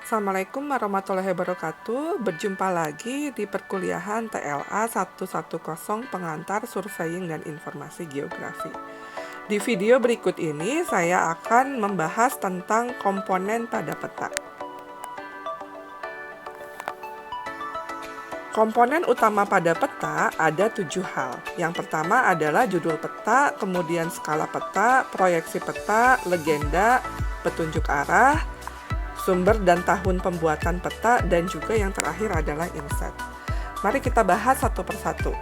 Assalamualaikum warahmatullahi wabarakatuh. Berjumpa lagi di perkuliahan TLA 110 Pengantar Surveying dan Informasi Geografi. Di video berikut ini saya akan membahas tentang komponen pada peta. Komponen utama pada peta ada 7 hal. Yang pertama adalah judul peta, kemudian skala peta, proyeksi peta, legenda, petunjuk arah, sumber dan tahun pembuatan peta, dan juga yang terakhir adalah inset. Mari kita bahas satu persatu.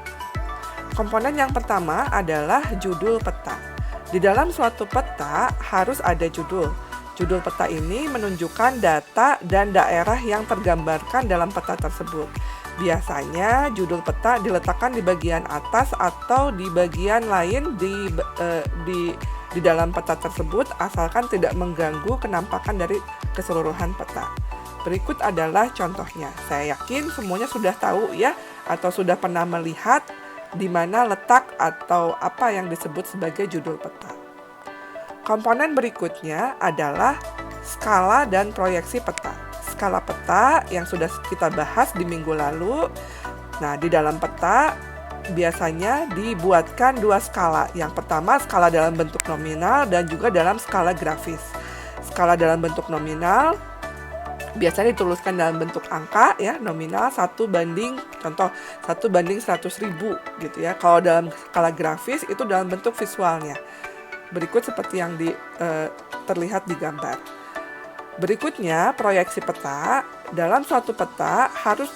Komponen yang pertama adalah judul peta. Di dalam suatu peta harus ada judul. Judul peta ini menunjukkan data dan daerah yang tergambarkan dalam peta tersebut. Biasanya judul peta diletakkan di bagian atas atau di bagian lain di dalam peta tersebut, asalkan tidak mengganggu kenampakan dari keseluruhan peta. Berikut adalah contohnya. Saya yakin semuanya sudah tahu ya, atau sudah pernah melihat di mana letak atau apa yang disebut sebagai judul peta. Komponen berikutnya adalah skala dan proyeksi peta. Skala peta yang sudah kita bahas di minggu lalu. Nah, di dalam peta biasanya dibuatkan dua skala. Yang pertama skala dalam bentuk nominal dan juga dalam skala grafis. Skala dalam bentuk nominal biasanya dituliskan dalam bentuk angka ya, nominal 1:100.000 gitu ya. Kalau dalam skala grafis itu dalam bentuk visualnya. Berikut seperti yang terlihat di gambar. Berikutnya proyeksi peta. Dalam suatu peta harus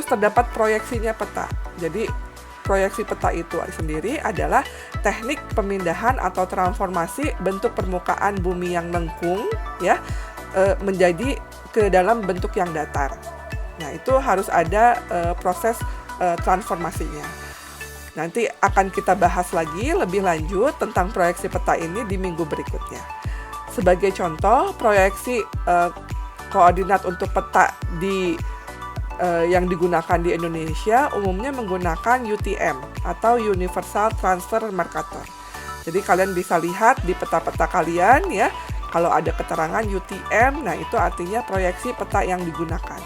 terdapat proyeksinya peta. Jadi proyeksi peta itu sendiri adalah teknik pemindahan atau transformasi bentuk permukaan bumi yang lengkung ya menjadi ke dalam bentuk yang datar. Nah, itu harus ada proses transformasinya. Nanti akan kita bahas lagi lebih lanjut tentang proyeksi peta ini di minggu berikutnya. Sebagai contoh, proyeksi koordinat untuk peta yang digunakan di Indonesia umumnya menggunakan UTM atau Universal Transfer Mercator. Jadi kalian bisa lihat di peta-peta kalian ya, kalau ada keterangan UTM, nah itu artinya proyeksi peta yang digunakan.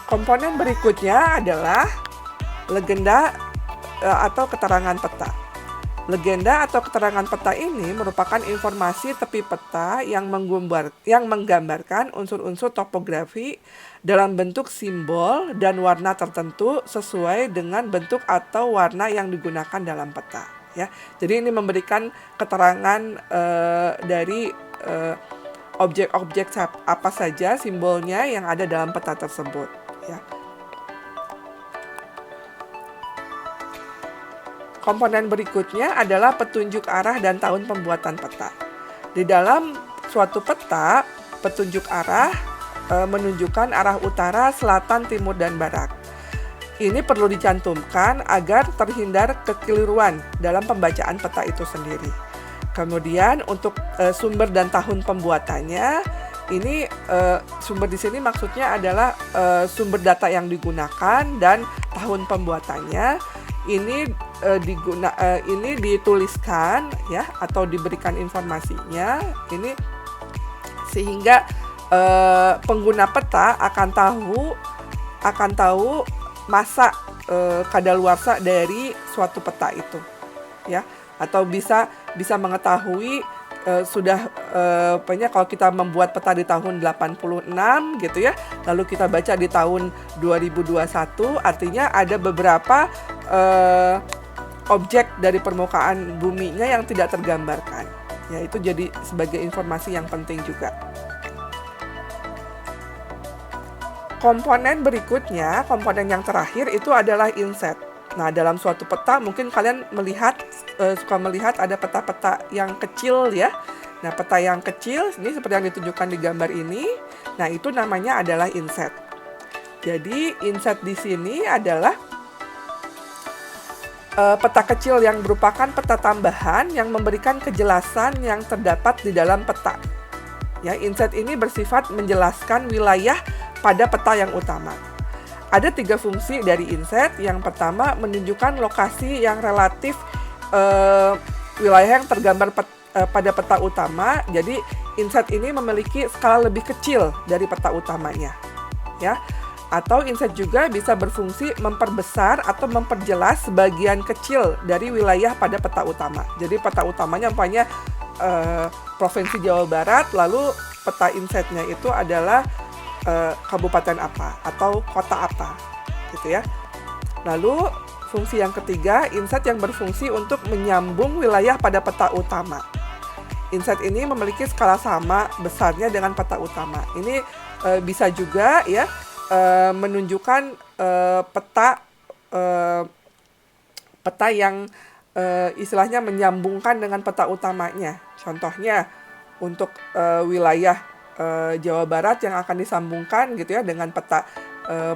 Komponen berikutnya adalah legenda atau keterangan peta. Legenda atau keterangan peta ini merupakan informasi tepi peta yang menggambarkan unsur-unsur topografi dalam bentuk simbol dan warna tertentu sesuai dengan bentuk atau warna yang digunakan dalam peta. Ya, jadi ini memberikan keterangan dari objek-objek apa saja simbolnya yang ada dalam peta tersebut. Ya. Komponen berikutnya adalah petunjuk arah dan tahun pembuatan peta. Di dalam suatu peta, petunjuk arah menunjukkan arah utara, selatan, timur, dan barat. Ini perlu dicantumkan agar terhindar kekeliruan dalam pembacaan peta itu sendiri. Kemudian untuk sumber dan tahun pembuatannya, ini sumber di sini maksudnya adalah sumber data yang digunakan dan tahun pembuatannya. Ini dituliskan ya atau diberikan informasinya ini sehingga pengguna peta akan tahu masa kadaluarsa dari suatu peta itu ya, atau bisa mengetahui kalau kita membuat peta di tahun 86 gitu ya, lalu kita baca di tahun 2021, artinya ada beberapa objek dari permukaan buminya yang tidak tergambarkan. Ya, itu jadi sebagai informasi yang penting juga. Komponen berikutnya, komponen yang terakhir itu adalah inset. Nah, dalam suatu peta mungkin kalian suka melihat ada peta-peta yang kecil ya. Nah, peta yang kecil ini seperti yang ditunjukkan di gambar ini. Nah, itu namanya adalah inset. Jadi, inset di sini adalah peta kecil yang merupakan peta tambahan yang memberikan kejelasan yang terdapat di dalam peta. Ya, inset ini bersifat menjelaskan wilayah pada peta yang utama. Ada 3 fungsi dari inset. Yang pertama menunjukkan lokasi yang relatif wilayah yang tergambar pada peta utama. Jadi inset ini memiliki skala lebih kecil dari peta utamanya, ya. Atau inset juga bisa berfungsi memperbesar atau memperjelas bagian kecil dari wilayah pada peta utama. Jadi peta utamanya umpamanya Provinsi Jawa Barat, lalu peta insetnya itu adalah kabupaten apa atau kota apa, gitu ya. Lalu fungsi yang ketiga, inset yang berfungsi untuk menyambung wilayah pada peta utama. Inset ini memiliki skala sama besarnya dengan peta utama. Ini bisa juga ya menunjukkan peta yang istilahnya menyambungkan dengan peta utamanya. Contohnya untuk wilayah Jawa Barat yang akan disambungkan gitu ya dengan peta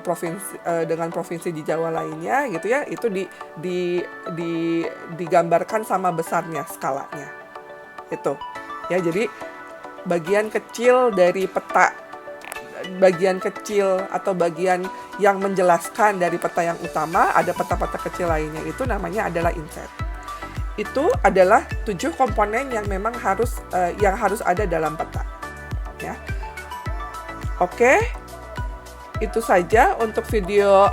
provinsi di Jawa lainnya gitu ya, itu digambarkan sama besarnya skalanya itu ya. Jadi bagian kecil dari peta, bagian kecil atau bagian yang menjelaskan dari peta yang utama, ada peta-peta kecil lainnya, itu namanya adalah inset. Itu adalah 7 komponen yang memang harus ada dalam peta ya. Oke, itu saja untuk video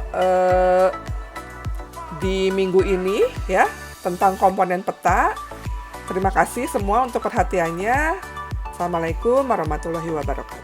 di minggu ini ya tentang komponen peta. Terima kasih semua untuk perhatiannya. Assalamualaikum warahmatullahi wabarakatuh.